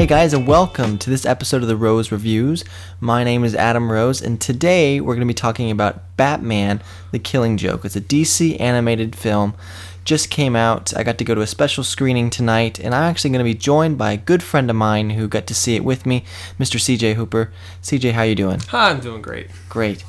Hey guys, and welcome to this episode of the Rose Reviews. My name is Adam Rose, and today we're going to be talking about Batman: The Killing Joke. It's a DC animated film. Just came out. I got to go to a special screening tonight, and I'm actually going to be joined by a good friend of mine who got to see it with me, Mr. CJ Hooper. CJ, how you doing? Hi, I'm doing great. Great.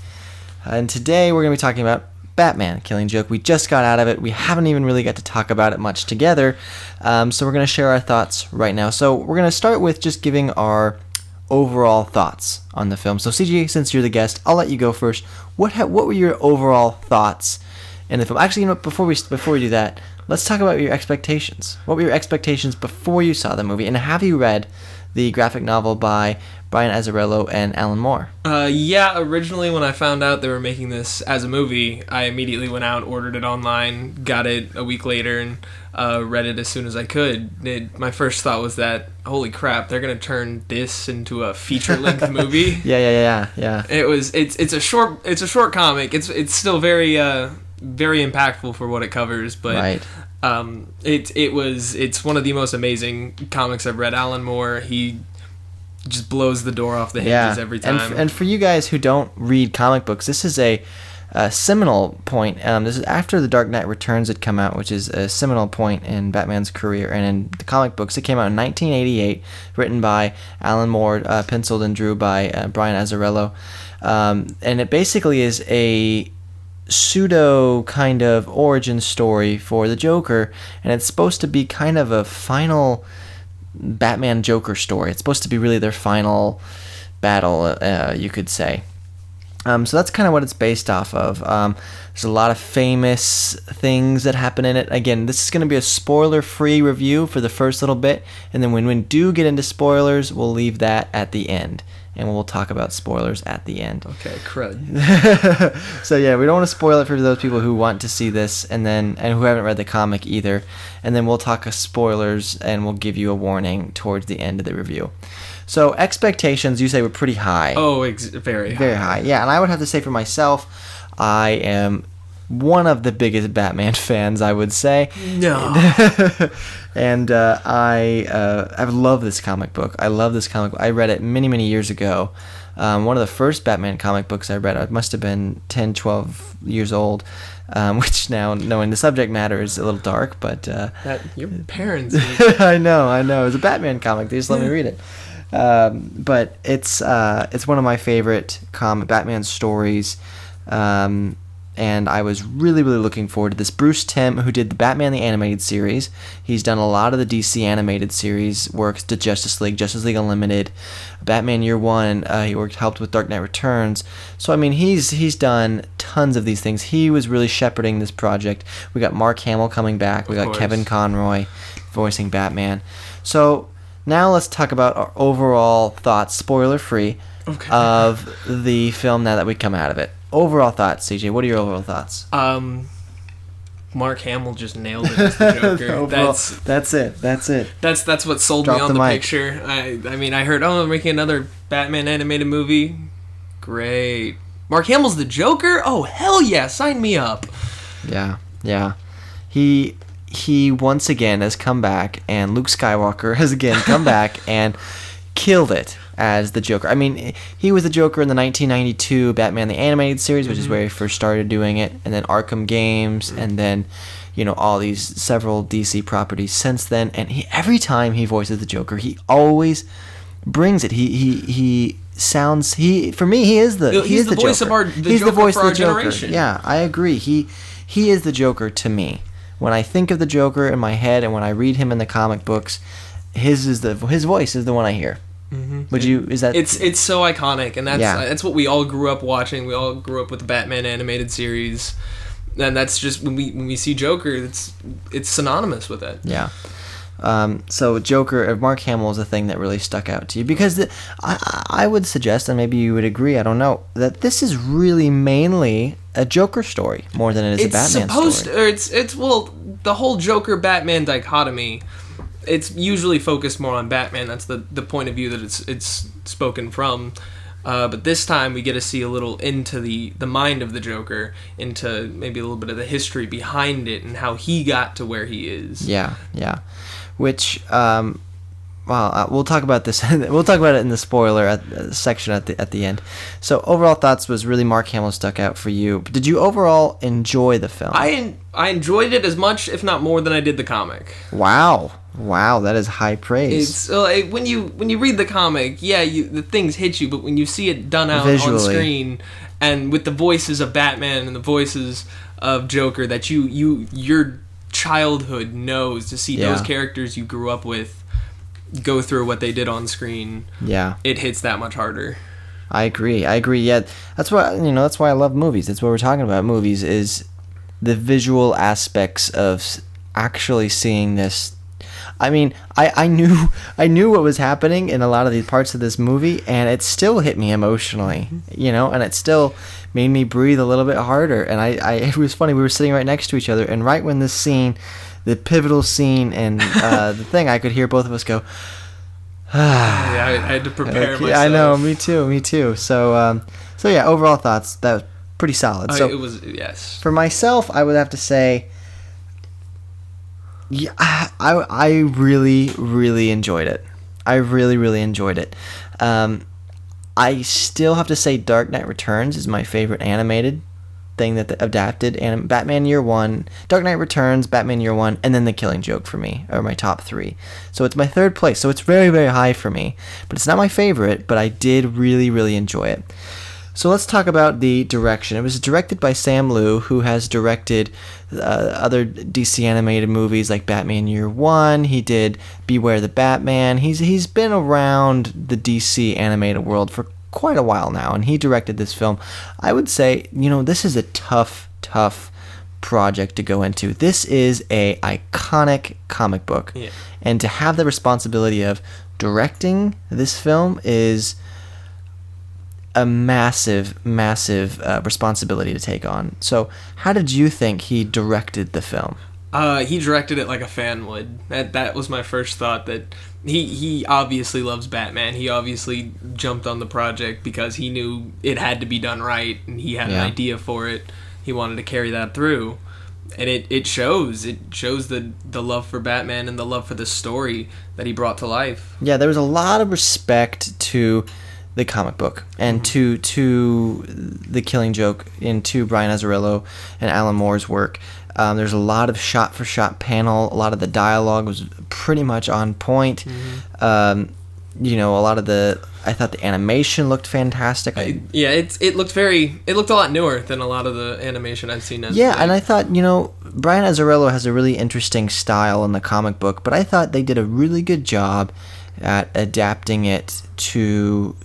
And today we're going to be talking about Batman: Killing Joke. We just got out of it. We haven't even really got to talk about it much together, so we're going to share our thoughts right now. So we're going to start with just giving our overall thoughts on the film. So CJ, since you're the guest, I'll let you go first. What were your overall thoughts in the film? Actually, you know, before we do that, let's talk about your expectations. What were your expectations before you saw the movie, and have you read the graphic novel by Brian Azzarello and Alan Moore? Yeah, originally when I found out they were making this as a movie, I immediately went out, ordered it online, got it a week later, and read it as soon as I could. My first thought was that, holy crap, they're going to turn this into a feature-length movie. Yeah. It's a short comic. It's still very impactful for what it covers, but right. It's one of the most amazing comics I've read. Alan Moore, he just blows the door off the hinges every time. And for you guys who don't read comic books, this is a seminal point. This is after The Dark Knight Returns had come out, which is a seminal point in Batman's career. And in the comic books, it came out in 1988, written by Alan Moore, penciled and drew by Brian Azzarello. And it basically is a pseudo kind of origin story for the Joker, and it's supposed to be kind of a final Batman Joker story. It's supposed to be really their final battle, you could say. So that's kind of what it's based off of. There's a lot of famous things that happen in it. Again, this is going to be a spoiler-free review for the first little bit, and then when we do get into spoilers, we'll leave that at the end, and we'll talk about spoilers at the end. Okay, crud. So yeah, we don't want to spoil it for those people who want to see this and who haven't read the comic either. And then we'll talk spoilers and we'll give you a warning towards the end of the review. So expectations, you say, were pretty high. Oh, very high. Very high. Yeah, and I would have to say for myself, I am one of the biggest Batman fans, I would say. No. And I love this comic book. I love this comic book. I read it many, many years ago. One of the first Batman comic books I read, I must have been 10, 12 years old, which now, knowing the subject matter, is a little dark, but... your parents... I know. It was a Batman comic. They just let me read it. But it's one of my favorite Batman stories. And I was really, really looking forward to this. Bruce Timm, who did the Batman the Animated Series, he's done a lot of the DC Animated Series works, to Justice League Unlimited, Batman Year One. He helped with Dark Knight Returns. So I mean, he's done tons of these things. He was really shepherding this project. We got Mark Hamill coming back. We got Kevin Conroy voicing Batman. So now let's talk about our overall thoughts, spoiler free, of the film now that we come out of it. Overall thoughts, CJ. What are your overall thoughts? Mark Hamill just nailed it as the Joker. That's it. That's what sold Drop me on the the mic. picture. I mean, I heard, they're making another Batman animated movie. Great. Mark Hamill's the Joker? Oh, hell yeah, sign me up. Yeah. He once again has come back, and Luke Skywalker has again come back and killed it as the Joker. I mean, he was the Joker in the 1992 Batman the Animated Series, which is where he first started doing it, and then Arkham games, and then, all these several DC properties since then. And every time he voices the Joker, he always brings it. He sounds. For me, he is the voice Joker. of the Joker for our generation. Yeah, I agree. He is the Joker to me. When I think of the Joker in my head, and when I read him in the comic books, his voice is the one I hear. Mm-hmm. It's so iconic, and that's what we all grew up watching. We all grew up with the Batman animated series, and that's just when we see Joker, it's synonymous with it. Yeah. So Joker, Mark Hamill is the thing that really stuck out to you, because I would suggest, and maybe you would agree, I don't know, that this is really mainly a Joker story more than it is a Batman story. It's the whole Joker Batman dichotomy. It's usually focused more on Batman. That's the point of view that it's spoken from. But this time we get to see a little into the mind of the Joker, into maybe a little bit of the history behind it and how he got to where he is. Yeah. Which well, we'll talk about this. We'll talk about it in the spoiler section at the end. So overall thoughts was really Mark Hamill stuck out for you. Did you overall enjoy the film? I enjoyed it as much, if not more, than I did the comic. Wow, that is high praise. It's when you read the comic, the things hit you, but when you see it done out Visually. on screen and with the voices of Batman and the voices of Joker, that your childhood knows, to see those characters you grew up with go through what they did on screen, it hits that much harder. I agree. Yeah, that's why I love movies. That's what we're talking about. Movies is the visual aspects of actually seeing this. I mean, I knew what was happening in a lot of these parts of this movie, and it still hit me emotionally, and it still made me breathe a little bit harder. And it was funny, we were sitting right next to each other, and right when this scene, the pivotal scene, and the thing, I could hear both of us go, I had to prepare myself. I know, me too. So yeah, overall thoughts, that was pretty solid. So it was, yes. For myself, I would have to say, yeah, I really, really enjoyed it. I really, really enjoyed it. I still have to say Dark Knight Returns is my favorite animated thing that adapted. And Batman Year One, Dark Knight Returns, Batman Year One, and then The Killing Joke for me are my top three. So it's my third place. So it's very, very high for me. But it's not my favorite, but I did really, really enjoy it. So let's talk about the direction. It was directed by Sam Liu, who has directed other DC animated movies like Batman Year One. He did Beware the Batman. He's been around the DC animated world for quite a while now, and he directed this film. I would say, this is a tough project to go into. This is a iconic comic book, and to have the responsibility of directing this film is a massive responsibility to take on. So how did you think he directed the film? He directed it like a fan would. That was my first thought, that he obviously loves Batman. He obviously jumped on the project because he knew it had to be done right, and he had an idea for it. He wanted to carry that through, and it shows. It shows the love for Batman and the love for the story that he brought to life. Yeah, there was a lot of respect to the comic book and to The Killing Joke, and to Brian Azzarello and Alan Moore's work. There's a lot of shot-for-shot panel. A lot of the dialogue was pretty much on point. A lot of I thought the animation looked fantastic. It looked a lot newer than a lot of the animation I've seen. And I thought, Brian Azzarello has a really interesting style in the comic book, but I thought they did a really good job at adapting it to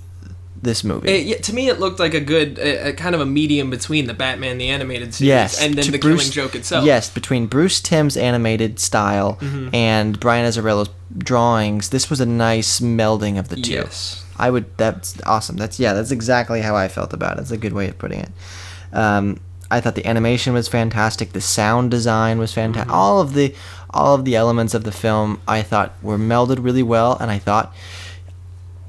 this movie. To me, it looked like a kind of a medium between the Batman the animated series and then the Killing Joke itself. Yes, between Bruce Timm's animated style and Brian Azzarello's drawings, this was a nice melding of the two. Yes. That's awesome. That's exactly how I felt about it. That's a good way of putting it. I thought the animation was fantastic. The sound design was fantastic. All of the elements of the film I thought were melded really well, and I thought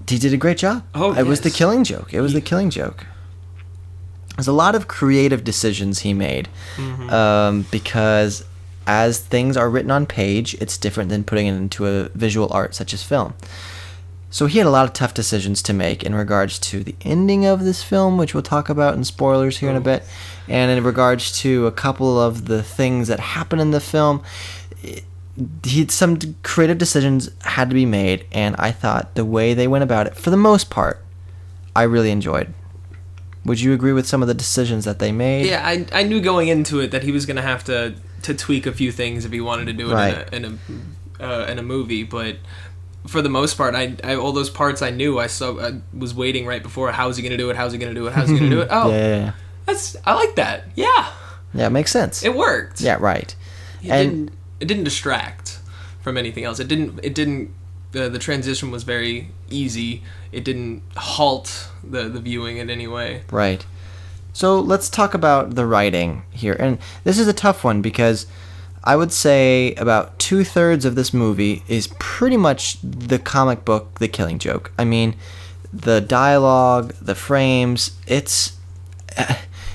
he did a great job. It was The Killing Joke. The Killing Joke. There's a lot of creative decisions he made, because as things are written on page, it's different than putting it into a visual art such as film. So he had a lot of tough decisions to make in regards to the ending of this film, which we'll talk about in spoilers here in a bit, and in regards to a couple of the things that happen in the film. Some creative decisions had to be made, and I thought the way they went about it, for the most part, I really enjoyed. Would you agree with some of the decisions that they made? Yeah, I knew going into it that he was going to have to tweak a few things if he wanted to do it in a movie, but for the most part, I all those parts I knew. I was waiting right before. How's he going to do it? How's he going to do it? How's he going to do it? Oh, yeah. I like that. Yeah. Yeah, it makes sense. It worked. Yeah, right. It didn't distract from anything else. It didn't. The transition was very easy. It didn't halt the viewing in any way. Right. So let's talk about the writing here, and this is a tough one because I would say about 2/3 of this movie is pretty much the comic book, The Killing Joke. I mean, the dialogue, the frames, it's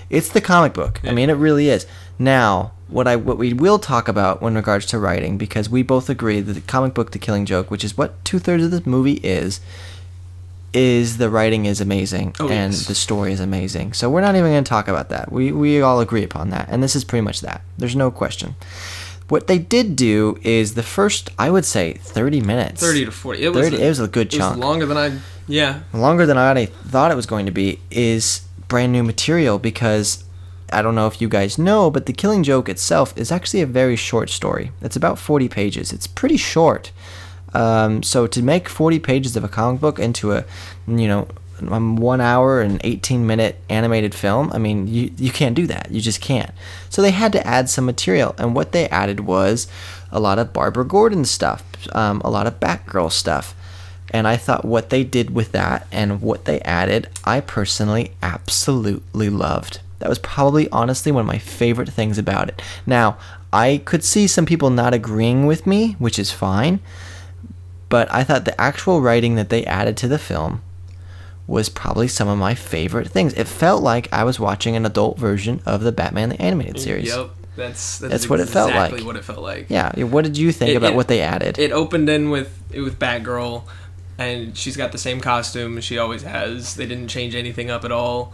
the comic book. Yeah. I mean, it really is. Now, what we will talk about in regards to writing, because we both agree that the comic book The Killing Joke, which is what 2/3 of this movie is the writing is amazing, and yes. the story is amazing. So we're not even going to talk about that. We all agree upon that, and this is pretty much that. There's no question. What they did do is the first, I would say, 30 minutes. 30 to 40. It was a good chunk. It was longer than I thought it was going to be, is brand new material, because I don't know if you guys know, but The Killing Joke itself is actually a very short story. It's about 40 pages. It's pretty short. So to make 40 pages of a comic book into a 1 hour and 18-minute animated film, I mean, you can't do that. You just can't. So they had to add some material, and what they added was a lot of Barbara Gordon stuff, a lot of Batgirl stuff. And I thought what they did with that and what they added, I personally absolutely loved. That was probably, honestly, one of my favorite things about it. Now, I could see some people not agreeing with me, which is fine, but I thought the actual writing that they added to the film was probably some of my favorite things. It felt like I was watching an adult version of the Batman the Animated Series. Yep, that's what it felt like. Exactly what it felt like. Yeah, what did you think about what they added? It opened in with Batgirl, and she's got the same costume as she always has. They didn't change anything up at all.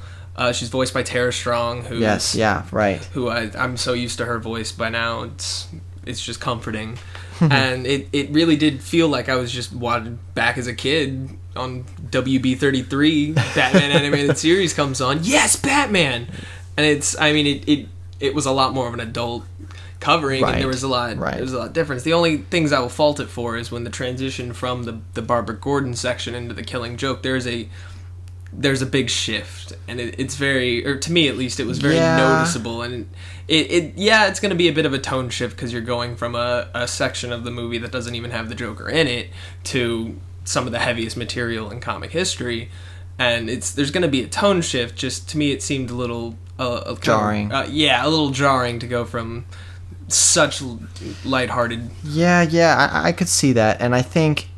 She's voiced by Tara Strong, who Who I'm so used to her voice by now. It's just comforting. And it really did feel like I was just watching back as a kid on WB33. Batman Animated Series comes on. Yes, Batman! And it was a lot more of an adult covering, and there was a lot of difference. The only things I will fault it for is when the transition from the Barbara Gordon section into the Killing Joke, there's a big shift, and it's very, or to me at least, it was very noticeable, and it's going to be a bit of a tone shift because you're going from a section of the movie that doesn't even have the Joker in it to some of the heaviest material in comic history, and there's going to be a tone shift. Just to me, it seemed a little jarring. A little jarring to go from such lighthearted. I could see that, and I think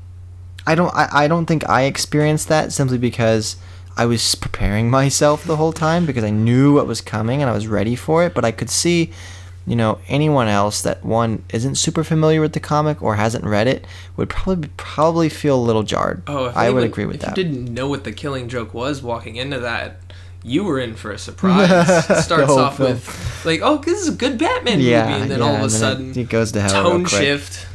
I don't think I experienced that simply because I was preparing myself the whole time, because I knew what was coming and I was ready for it. But I could see, anyone else that one isn't super familiar with the comic or hasn't read it would probably feel a little jarred. I would agree with that. If you didn't know what the Killing Joke was walking into that, you were in for a surprise. It starts off with like, oh, this is a good Batman movie, and then all of a sudden it goes to hell. Tone shift.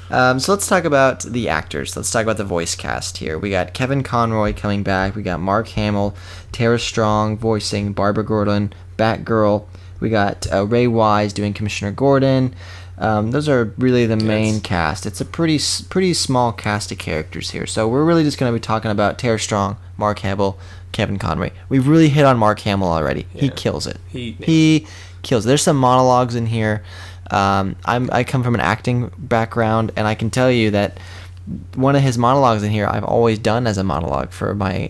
So let's talk about the actors. Let's talk about the voice cast here. We got Kevin Conroy coming back. We got Mark Hamill, Tara Strong voicing Barbara Gordon, Batgirl. We got Ray Wise doing Commissioner Gordon. Those are really the main cast. It's a pretty small cast of characters here. So we're really just going to be talking about Tara Strong, Mark Hamill, Kevin Conroy. We've really hit on Mark Hamill already. Yeah. He kills it. He kills it. There's some monologues in here. I come from an acting background, and I can tell you that one of his monologues in here I've always done as a monologue for my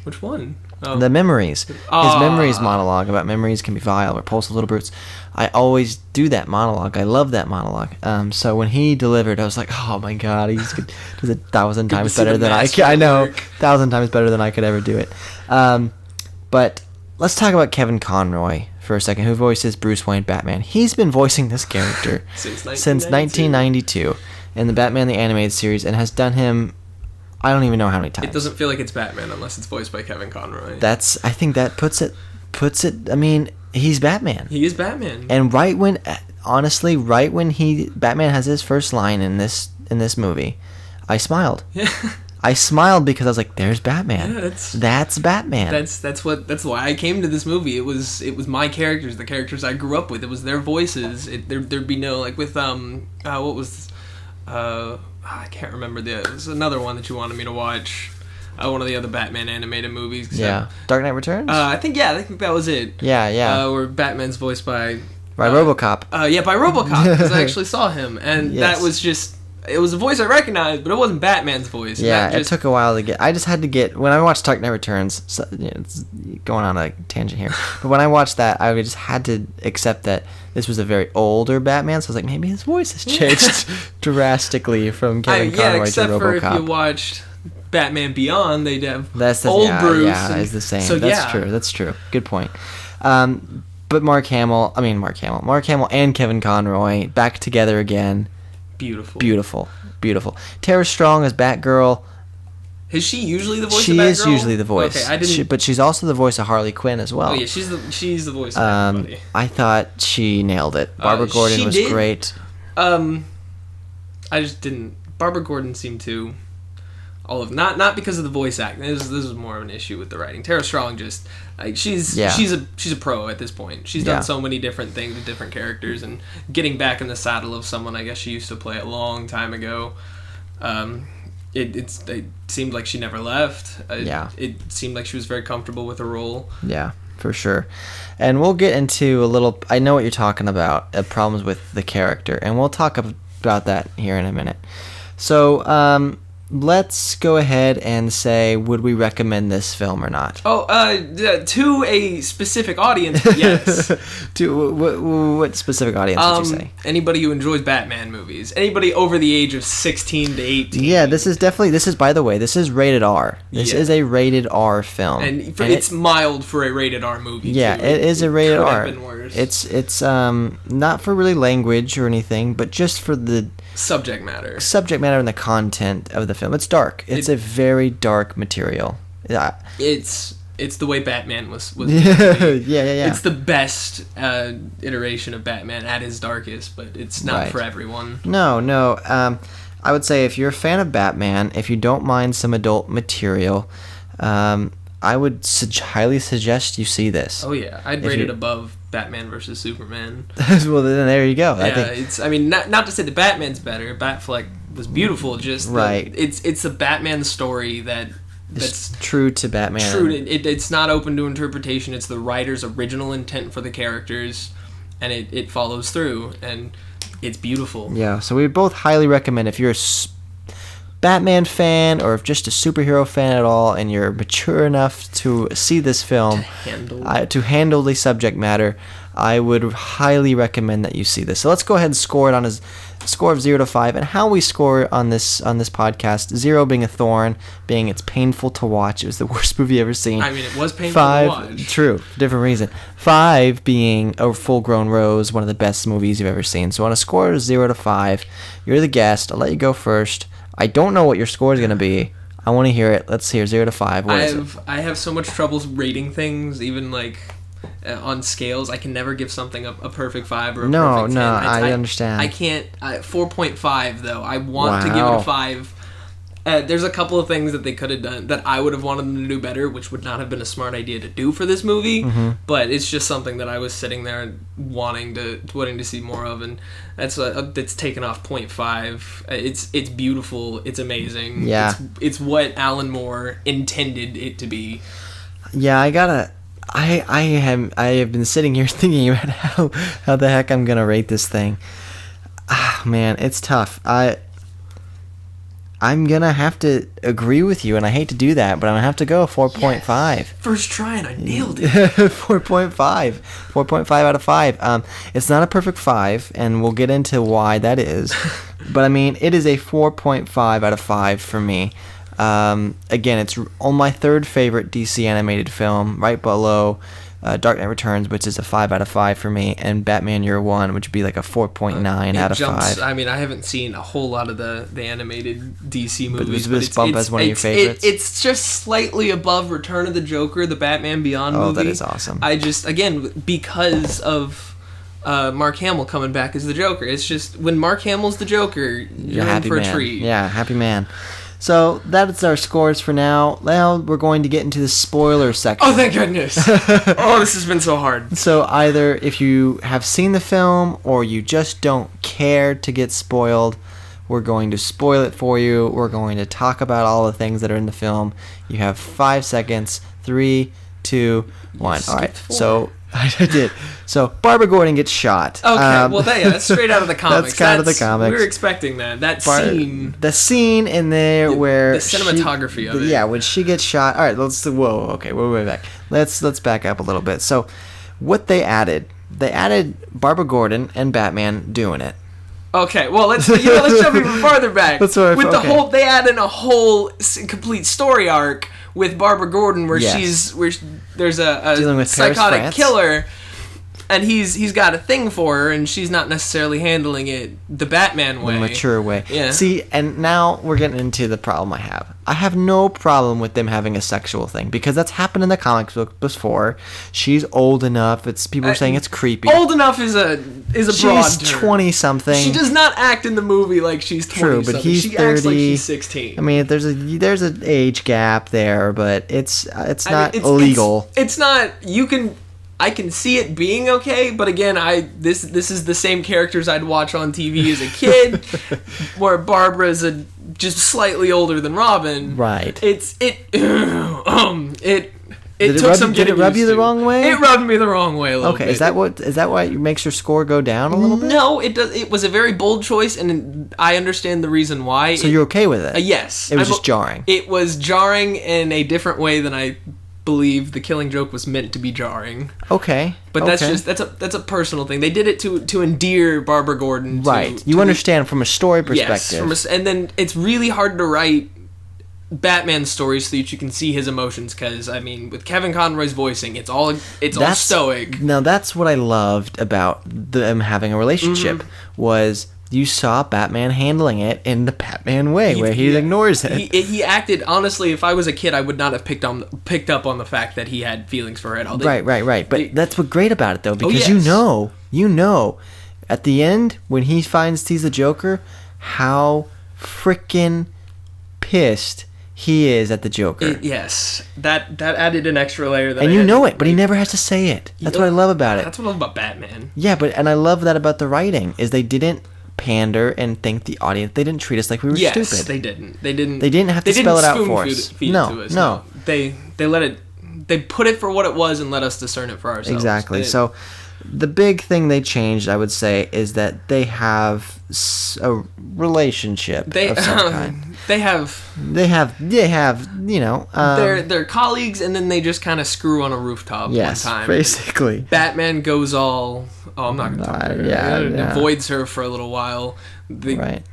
which one? The Memories. His Memories monologue about memories can be vile, repulsive little brutes. I always do that monologue. I love that monologue. So when he delivered, I was like, oh my god, he's does 1,000 times better than I can. I know, 1,000 times better than I could ever do it. But let's talk about Kevin Conroy for a second, who voices Bruce Wayne Batman. He's been voicing this character since 1992 in the Batman the Animated Series, and has done him, I don't even know how many times. It doesn't feel like it's Batman unless it's voiced by Kevin Conroy. I think that puts it, I mean, he's Batman. He is Batman. And right when Batman has his first line in this movie, I smiled. Yeah. I smiled because I was like, "There's Batman. Yeah, that's Batman." That's why I came to this movie. It was my characters, the characters I grew up with. It was their voices. There'd be no, like, with what was I can't remember it was another one that you wanted me to watch. One of the other Batman animated movies. Yeah, Dark Knight Returns. I think that was it. Yeah. Where Batman's voiced by RoboCop. By RoboCop, because I actually saw him, and that was just. It was a voice I recognized, but it wasn't Batman's voice. Yeah, it took a while to get. I just had to get, when I watched Dark Knight Returns. So, it's going on a tangent here, but when I watched that, I just had to accept that this was a very older Batman. So I was like, maybe his voice has changed drastically from Kevin Conroy to RoboCop. Except for if you watched Batman Beyond, they'd have Bruce. Yeah, it's the same. So, That's true. Good point. But Mark Hamill and Kevin Conroy back together again. Beautiful. Tara Strong as Batgirl. Is she usually the voice she of Batgirl? is usually the voice. Okay, I didn't. But she's also the voice of Harley Quinn as well. Oh yeah, she's the voice of everybody. I thought she nailed it. Barbara Gordon was great. I just didn't. Barbara Gordon seemed to not because of the voice acting. This was more of an issue with the writing. Tara Strong just she's a pro at this point. She's done so many different things with different characters, and getting back in the saddle of someone I guess she used to play a long time ago. It seemed like she never left. It seemed like she was very comfortable with her role. Yeah, for sure. And we'll get into a little... I know what you're talking about, problems with the character, and we'll talk about that here in a minute. So, let's go ahead and say, would we recommend this film or not? To a specific audience, yes. To what specific audience would you say? Anybody who enjoys Batman movies. Anybody over the age of 16 to 18. Yeah, this is by the way, this is rated R. This is a rated R film. And it's mild for a rated R movie. Yeah, too. it is a rated R. Could have been worse. It's not for really language or anything, but just for the subject matter and the content of the film. It's dark. It's a very dark material. Yeah. It's the way Batman was yeah. It's the best iteration of Batman at his darkest, but it's not for everyone. No. I would say if you're a fan of Batman, if you don't mind some adult material, I would highly suggest you see this. Oh yeah, I'd rate it above Batman versus Superman. Well, then there you go. Yeah, not to say that Batman's better. Batfleck was beautiful. Just it's a Batman story that's true to Batman. True. It's not open to interpretation. It's the writer's original intent for the characters, and it follows through, and it's beautiful. Yeah. So we both highly recommend if you're a Batman fan or if just a superhero fan at all, and you're mature enough to see this film to handle the subject matter, I would highly recommend that you see this. So let's go ahead and score it on a score of 0 to 5, and how we score on this podcast. 0 being a thorn, being it's painful to watch. It was the worst movie ever seen. I mean, it was painful to watch. True, different reason. 5 being a full-grown rose, one of the best movies you've ever seen. So on a score of 0 to 5, you're the guest. I'll let you go first. I don't know what your score is going to be. I want to hear it. Let's hear 0 to 5. What is it? I have so much trouble rating things, even like on scales. I can never give something a perfect 5 or a perfect 10. I understand. I can't. 4.5 though. I want to give it a 5. There's a couple of things that they could have done that I would have wanted them to do better, which would not have been a smart idea to do for this movie. Mm-hmm. But it's just something that I was sitting there wanting to see more of, and that's taken off 0.5. It's beautiful. It's amazing. Yeah, it's what Alan Moore intended it to be. Yeah, I have been sitting here thinking about how the heck I'm gonna rate this thing. Ah, man, it's tough. I'm going to have to agree with you, and I hate to do that, but I'm going to have to go 4.5. Yes. First try, and I nailed it. 4.5. 4.5 out of 5. It's not a perfect 5, and we'll get into why that is. But, I mean, it is a 4.5 out of 5 for me. Again, it's on my third favorite DC animated film, right below Dark Knight Returns, which is a 5 out of 5 for me, and Batman Year One, which would be like a 4.9 out of 5. I mean, I haven't seen a whole lot of the animated DC movies. But this bump as one of your favorites? It's just slightly above Return of the Joker, the Batman Beyond movie. Oh, that is awesome. I just, again, because of Mark Hamill coming back as the Joker, it's just, when Mark Hamill's the Joker, you're in for a treat. Yeah, happy man. So that's our scores for now. Now we're going to get into the spoiler section. Oh, thank goodness. Oh, this has been so hard. So either if you have seen the film or you just don't care to get spoiled, we're going to spoil it for you. We're going to talk about all the things that are in the film. You have 5 seconds. 3, 2, 1. All right. 4. So I did. So Barbara Gordon gets shot. Okay, that's straight out of the comics. That's kind of the comics. We were expecting that. Scene. The scene in there where the cinematography of it. Yeah, when she gets shot. All right, we're way back. Let's back up a little bit. So, what they added Barbara Gordon and Batman doing it. Okay, well let's jump even farther back. They add in a whole complete story arc with Barbara Gordon where there's a dealing with psychotic killer and he's got a thing for her, and she's not necessarily handling it the Batman way, the mature way. Yeah. See, and now we're getting into the problem I have. I have no problem with them having a sexual thing because that's happened in the comic book before. She's old enough. It's people are saying it's creepy. Old enough is a broad She's term. 20 something. She does not act in the movie like she's 20 True, but something. he's She 30. acts like she's 16. I mean, there's an age gap there, but it's not it's illegal. It's not. I can see it being okay, but again, this is the same characters I'd watch on TV as a kid, where Barbara's just slightly older than Robin. Right. It took some Did it rub you the wrong way? It rubbed me the wrong way a little bit. Okay, is that why it makes your score go down a little bit? No, it does. It was a very bold choice, and I understand the reason why. So you're okay with it? Yes. It was just jarring. It was jarring in a different way than I believe the Killing Joke was meant to be jarring. Okay. But that's a personal thing. They did it to endear Barbara Gordon. Right. You understand from a story perspective. Yes. And then it's really hard to write Batman stories so that you can see his emotions, because I mean, with Kevin Conroy's voicing, it's all stoic. Now that's what I loved about them having a relationship was you saw Batman handling it in the Batman way, where he ignores it. He acted, honestly, if I was a kid, I would not have picked up on the fact that he had feelings for it. Right. But that's what's great about it, though, because yes. you know, at the end, when he sees the Joker, how freaking pissed he is at the Joker. Yes. That added an extra layer. And you know it, but he never has to say it. That's what I love about it. That's what I love about Batman. Yeah, and I love that about the writing, is they didn't pander and think the audience, they didn't treat us like we were stupid. Yes, they didn't. They didn't have to spell it out for us. Feed it to us. No. They let it. They put it for what it was and let us discern it for ourselves. Exactly. So the big thing they changed, I would say, is that they have a relationship of some kind. They have, you know. They're colleagues, and then they just kind of screw on a rooftop one time. Basically. Batman goes all, I'm not going to talk about it. Avoids her for a little while. Right.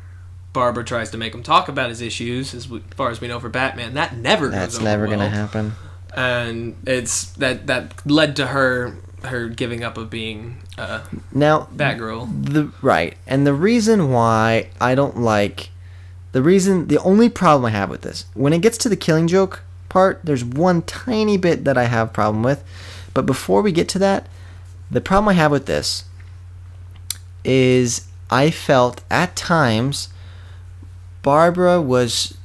Barbara tries to make him talk about his issues, as far as we know for Batman. That never goes over That's never going to happen. And it's that led to her giving up of being now Batgirl. Right. And the reason why I don't like the only problem I have with this, when it gets to the Killing Joke part, there's one tiny bit that I have a problem with. But before we get to that, the problem I have with this is I felt at times Barbara was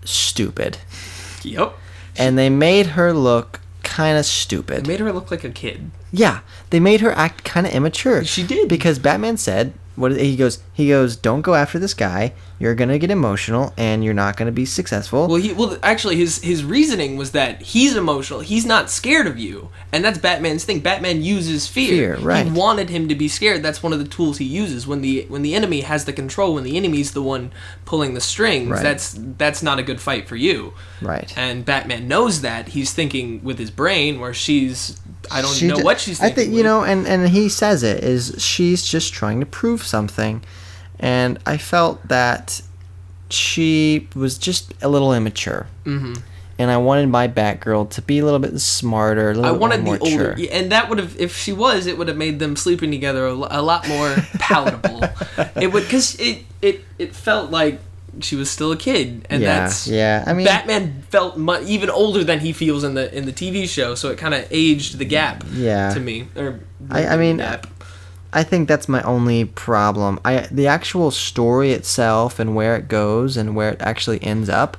stupid. Yep. And they made her look kind of stupid. They made her look like a kid. Yeah, they made her act kind of immature. She did. Because Batman said, he goes, don't go after this guy. You're going to get emotional and you're not going to be successful. Well, actually his reasoning was that he's emotional. He's not scared of you. And that's Batman's thing. Batman uses fear. Right. He wanted him to be scared. That's one of the tools he uses when the enemy has the control, when the enemy's the one pulling the strings. Right. That's not a good fight for you. Right. And Batman knows that. He's thinking with his brain, where I don't know what she's thinking. I think, you know, and he says it, is she's just trying to prove something. And I felt that she was just a little immature. Mm-hmm. And I wanted my Batgirl to be a little bit smarter, a little bit more mature. Older, and that would have, if she was, it would have made them sleeping together a lot more palatable. It would, because it felt like she was still a kid, and I mean, Batman felt even older than he feels in the TV show, so it kind of aged the gap. To me, I mean, I think that's my only problem. The actual story itself and where it goes and where it actually ends up,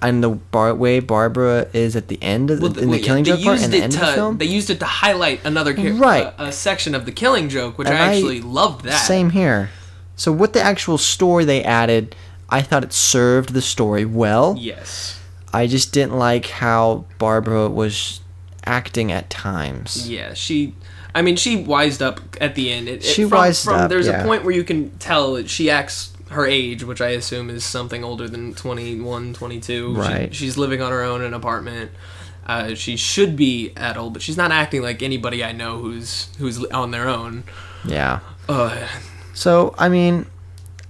and the way Barbara is at the end of the Killing Joke part and the end of the film. They used it to highlight another a section of the Killing Joke, which I actually loved that. Same here. So with the actual story they added, I thought it served the story well. Yes. I just didn't like how Barbara was acting at times. Yeah, she wised up at the end. There's a point where you can tell that she acts her age, which I assume is something older than 21, 22. Right. She's living on her own in an apartment. She should be adult, but she's not acting like anybody I know who's on their own. Yeah. So, I mean,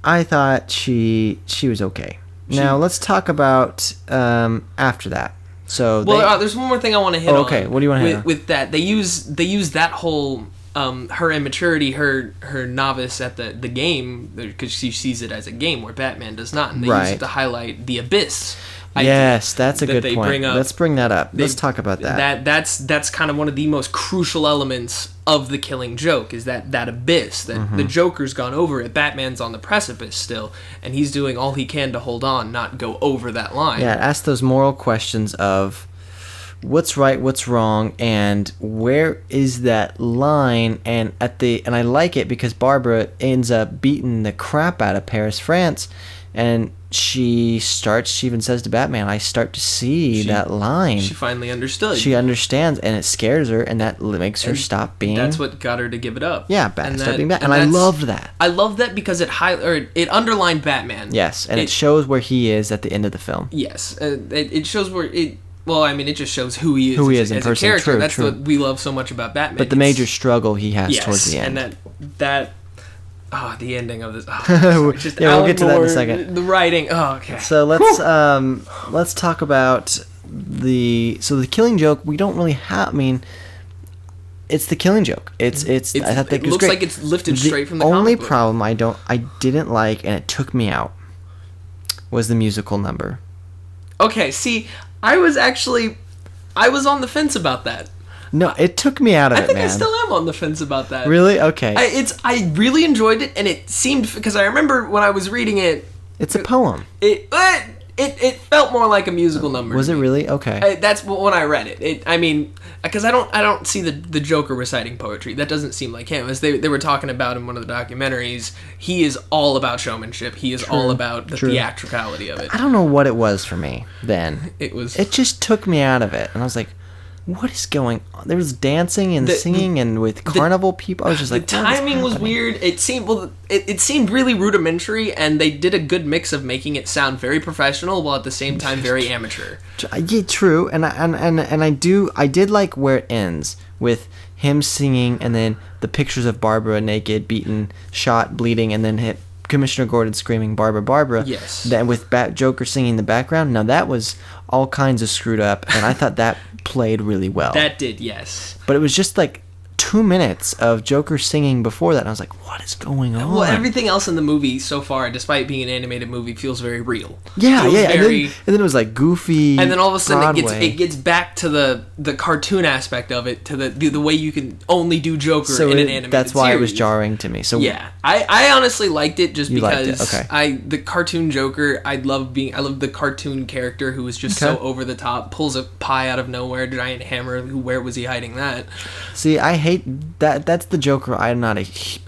I thought she was okay. Now, let's talk about after that. So Well, there's one more thing I want to hit on. Okay, what do you want to hit on? With that, they use that whole her immaturity, her novice at the game, because she sees it as a game where Batman does not, and they use it to highlight the Abyss. Yes, that's a good point. Bring up. Let's bring that up. Let's talk about that. That's kind of one of the most crucial elements of the Killing Joke, is that abyss, that the Joker's gone over it. Batman's on the precipice still, and he's doing all he can to hold on, not go over that line. Yeah, ask those moral questions of what's right, what's wrong, and where is that line. And I like it because Barbara ends up beating the crap out of Paris, France, and she even says to Batman, I start to see that line. She finally understood. She understands, and it scares her, and that makes her stop being... That's what got her to give it up. Yeah, stop being Batman. And I loved that. I love that because it underlined Batman. Yes, and it shows where he is at the end of the film. Yes, it shows where... Well, I mean, it just shows who he is, in as person. A character. True, That's true. what we love so much about Batman. But the major struggle he has towards the end. And the ending of this. We'll get to that in a second. The writing. Oh, okay. So let's talk about the Killing Joke. We don't really have. I mean, it's the Killing Joke. I thought that it was looks great. like it's lifted straight from the comic only book. problem I didn't like, and it took me out, was the musical number. Okay, see, I was on the fence about that. No, it took me out of it, man. I think I still am on the fence about that. Really? Okay. I really enjoyed it, and it seemed, because I remember when I was reading it. It's a poem. It felt more like a musical number. Was it really? Okay. That's when I read it. I mean, because I don't see the Joker reciting poetry. That doesn't seem like him. As they were talking about in one of the documentaries, he is all about showmanship. He is all about the theatricality of it. I don't know what it was for me then. It just took me out of it, and I was like, what is going on? There was dancing and singing and with carnival people. I was just like, the timing was weird. It seemed really rudimentary, and they did a good mix of making it sound very professional while at the same time very amateur. Yeah, true. And I did like where it ends with him singing, and then the pictures of Barbara naked, beaten, shot, bleeding, and then Commissioner Gordon screaming Barbara, Barbara. Yes. Then with Joker singing in the background. Now that was all kinds of screwed up, and I thought that played really well. That did, yes. But it was just like 2 minutes of Joker singing before that, and I was like, what is going on? Well, everything else in the movie so far, despite being an animated movie, feels very real. Yeah. And then it was like goofy. And then all of a sudden Broadway. it gets back to the cartoon aspect of it, to the way you can only do Joker in an animated that's why series. it was jarring to me. So yeah, I honestly liked it just because liked it. Okay. the cartoon Joker, I love the cartoon character who was just so over the top, pulls a pie out of nowhere, giant hammer. Where was he hiding that? See, I hate that. That's the Joker I'm not a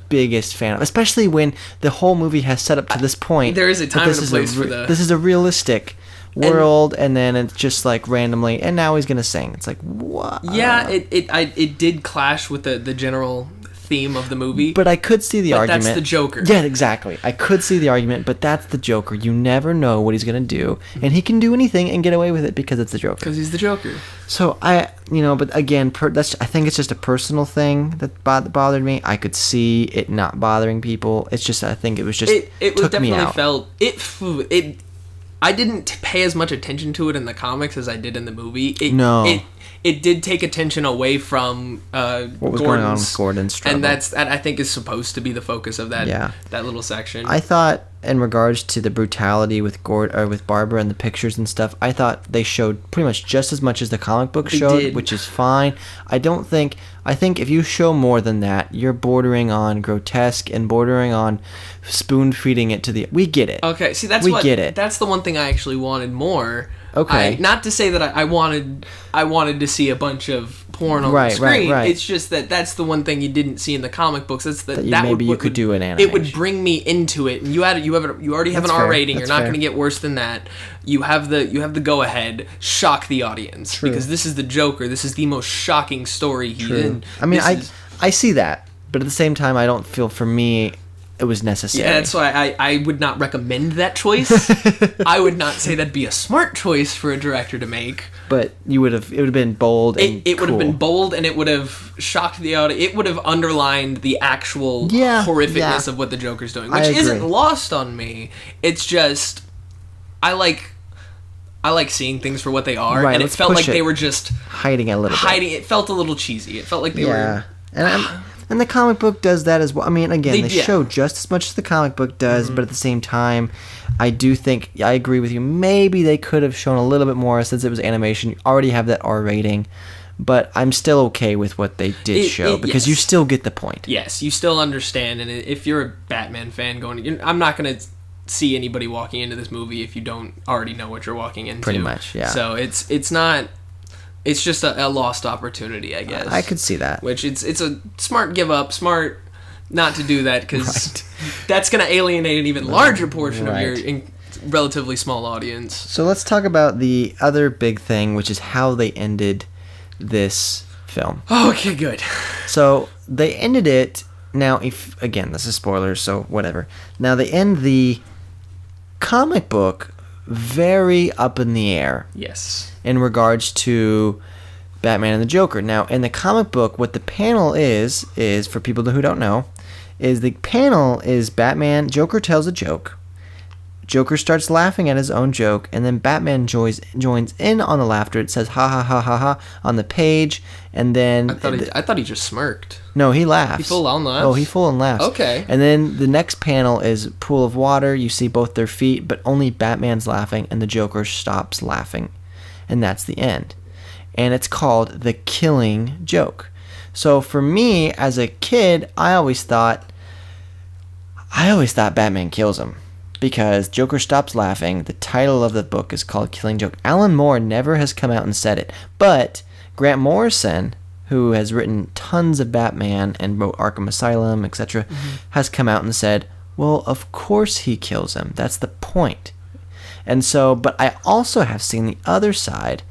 biggest fan of, especially when the whole movie has set up to this point. There is a time and a place for the... This is a realistic world, and then it's just like randomly, and now he's gonna sing. It's like, what? Yeah, it did clash with the general theme of the movie. But I could see the argument. That's the Joker. Yeah, exactly. I could see the argument, but that's the Joker. You never know what he's gonna do, and he can do anything and get away with it because it's the Joker. Because he's the Joker. So but again, I think it's just a personal thing that bothered me. I could see it not bothering people. It's just, I think it was just it took definitely me out. felt it. I didn't pay as much attention to it in the comics as I did in the movie. It did take attention away from what was going on with Gordon's struggle. And that I think is supposed to be the focus of that little section. I thought, in regards to the brutality with with Barbara and the pictures and stuff, I thought they showed pretty much just as much as the comic book showed, which is fine. I think if you show more than that, you're bordering on grotesque and bordering on spoon feeding it to the... We get it. Okay, see, get it. That's the one thing I actually wanted more. Okay. Not to say that I wanted to see a bunch of porn on the screen. Right. It's just that's the one thing you didn't see in the comic books. You could do an animation. It would bring me into it. And you already have an R rating. You're not going to get worse than that. You have the go ahead. Shock the audience. True. Because this is the Joker. This is the most shocking story he's in. I mean, I see that, but at the same time, I don't feel, for me, it was necessary. Yeah, that's why I would not recommend that choice. I would not say that'd be a smart choice for a director to make. But it would have been bold and it would have been bold, and it would have shocked the audience. It would have underlined the actual horrificness of what the Joker's doing, which isn't lost on me. It's just I like I like seeing things for what they are, Right, and it let's felt push like they it. were just hiding a little hiding. It felt a little cheesy. It felt like they bit. were. Yeah. And the comic book does that as well. I mean, again, they Yeah. show just as much as the comic book does, but at the same time, I do think, I agree with you, maybe they could have shown a little bit more since it was animation. You already have that R rating, but I'm still okay with what they did show because you yes. still get the point. Yes, you still understand, and if you're a Batman fan I'm not gonna see anybody walking into this movie if you don't already know what you're walking into. Pretty much, yeah. So it's not. It's just a lost opportunity, I guess. I could see that. Which it's a smart give up, smart not to do that because Right. that's going to alienate an even larger portion Right. of your relatively small audience. So let's talk about the other big thing, which is how they ended this film. Okay, good. So they ended it. Now, if again, this is spoilers, so whatever. Now they end the comic book very up in the air Yes. in regards to Batman and the Joker. Now, in the comic book, what the panel is for people who don't know, is the panel is Batman, Joker tells a joke. Joker starts laughing at his own joke, and then Batman joins in on the laughter. It says ha ha ha ha ha on the page, and then I thought he just smirked. no, he laughs. He full on laughs? Oh, he full on laughs. Okay. And then the next panel is pool of water. You see both their feet, but only Batman's laughing, and the Joker stops laughing, and that's the end. And it's called The Killing Joke. So for me, as a kid, I always thought Batman kills him. Because Joker stops laughing. The title of the book is called Killing Joke. Alan Moore never has come out and said it. But Grant Morrison, who has written tons of Batman and wrote Arkham Asylum, etc., has come out and said, well, of course he kills him. That's the point. And so, but I also have seen the other side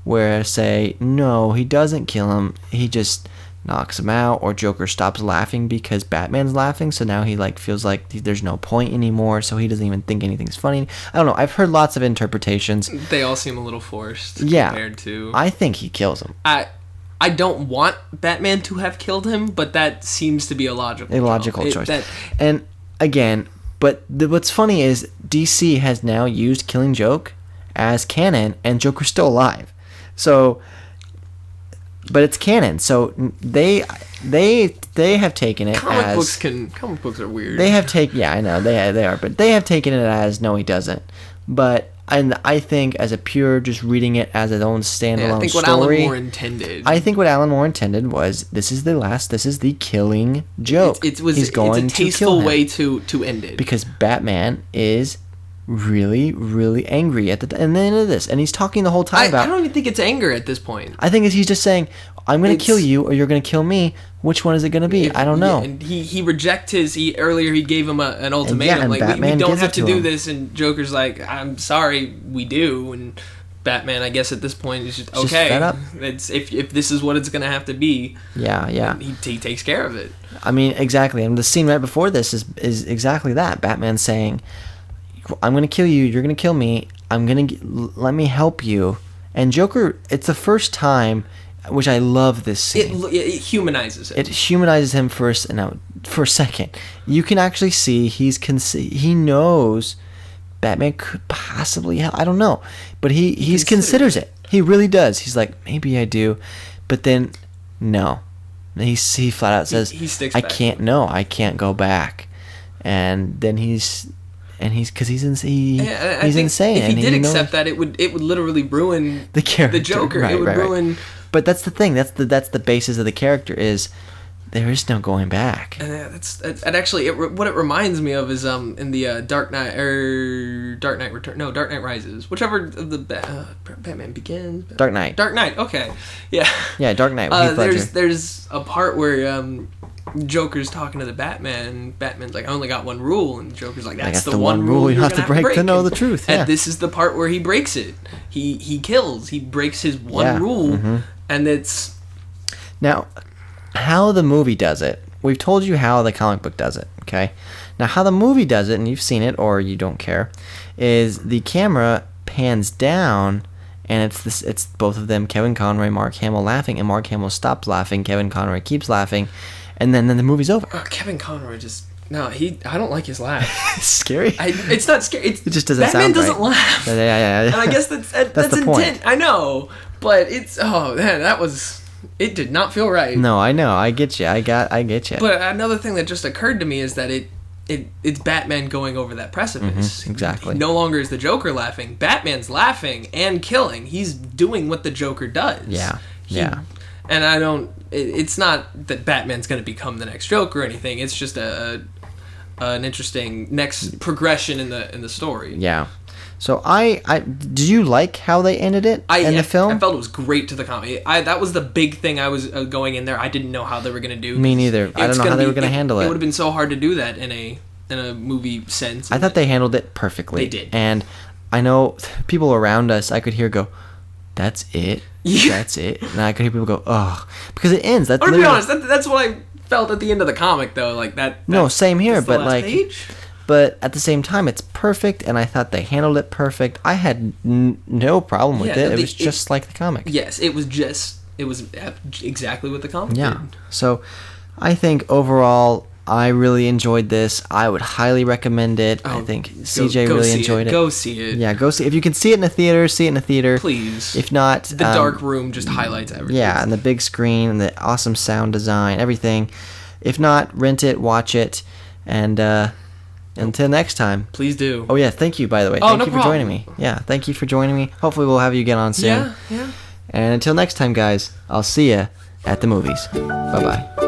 where I say, no, he doesn't kill him. He just knocks him out, or Joker stops laughing because Batman's laughing, so now he feels like there's no point anymore, so he doesn't even think anything's funny. I don't know. I've heard lots of interpretations. They all seem a little forced Yeah. compared to... I think he kills him. I don't want Batman to have killed him, but that seems to be a logical Choice. And again, but what's funny is DC has now used Killing Joke as canon, and Joker's still alive. So, but it's canon. So they have taken it Comic books are weird. They have taken, yeah, I know they are, but they have taken it as no, he doesn't. But I think as a pure, just reading it as its own standalone I think what story, Alan Moore intended. I think what Alan Moore intended was this is the Killing Joke. It's a to kill tasteful him. way to end it. Because Batman is really, really angry at the end of this, and he's talking the whole time I don't even think it's anger at this point. I think he's just saying, I'm going to kill you, or you're going to kill me. Which one is it going to be? I don't know. Yeah, and he rejects earlier he gave him an ultimatum, and like Batman we don't gives have it to to do him. this, and Joker's like, I'm sorry, we do, and Batman, I guess at this point is just okay. fed up. It's if this is what it's going to have to be. Yeah. He takes care of it. I mean, exactly. And the scene right before this is exactly that. Batman saying, I'm going to kill you, you're going to kill me, let me help you. And Joker, it's the first time, which I love this scene. It humanizes him. It humanizes him for a second. You can actually see he knows Batman could possibly help. I don't know. But he considers it. He really does. He's like, maybe I do. But then, no. He flat out says, he sticks I back. can't go back. And then he's insane. I think insane. If he and did knows accept that, it would literally ruin the character, the Joker. Right, it would right. ruin. But that's the thing. That's the basis of the character is there is no going back. That's actually what it reminds me of is in the Dark Knight Rises, whichever of the Batman Begins. Dark Knight. Dark Knight. Okay, yeah. Yeah, Dark Knight. With Heath Ledger. There's a part where Joker's talking to the Batman. And Batman's like, I only got one rule, and Joker's like, that's the one rule you have to break to know the truth. Yeah. And this is the part where he breaks it. He kills. He breaks his one rule, and it's now how the movie does it. We've told you how the comic book does it. Okay. Now how the movie does it, and you've seen it or you don't care, is the camera pans down. And it's both of them, Kevin Conroy, Mark Hamill laughing, and Mark Hamill stops laughing. Kevin Conroy keeps laughing, and then the movie's over. Kevin Conroy just No, I don't like his laugh. Scary. It's not scary. It just doesn't Batman sound right. doesn't laugh. Yeah. And I guess that's the intent. point. I know, but it's man, it did not feel right. No, I know. I get you. I get you. But another thing that just occurred to me is that it's Batman going over that precipice. Exactly. No longer is the Joker laughing. Batman's laughing and killing. He's doing what the Joker does. Yeah. And it's not that Batman's going to become the next Joker or anything. It's just an interesting next progression in the story. Yeah. So did you like how they ended it in the film? I felt it was great to the comedy. That was the big thing I was going in there. I didn't know how they were going to do. Me neither. I don't know how they were going to handle it. It would have been so hard to do that in a movie sense. I thought they handled it perfectly. They did. And I know people around us, I could hear go, "That's it. Yeah. That's it." And I could hear people go, "Oh," because it ends. That's to be honest, that's what I felt at the end of the comic, though. Like that. No, same here. That's the But last like, page? but at the same time, it's perfect, and I thought they handled it perfect. I had no problem with it. It was just like the comic. Yes, it was exactly what the comic Yeah. did. So, I think overall, I really enjoyed this. I would highly recommend it. I think CJ really enjoyed it. Go see it. Yeah, go see. If you can see it in a theater, see it in a theater. Please. If not, The dark room just highlights everything. Yeah, and the big screen and the awesome sound design, everything. If not, rent it, watch it, and until next time. Please do. Oh yeah, thank you by the way. Oh, Thank no you for problem. joining me. Yeah, thank you for joining me. Hopefully we'll have you again on soon. Yeah. And until next time, guys, I'll see ya at the movies. Bye bye.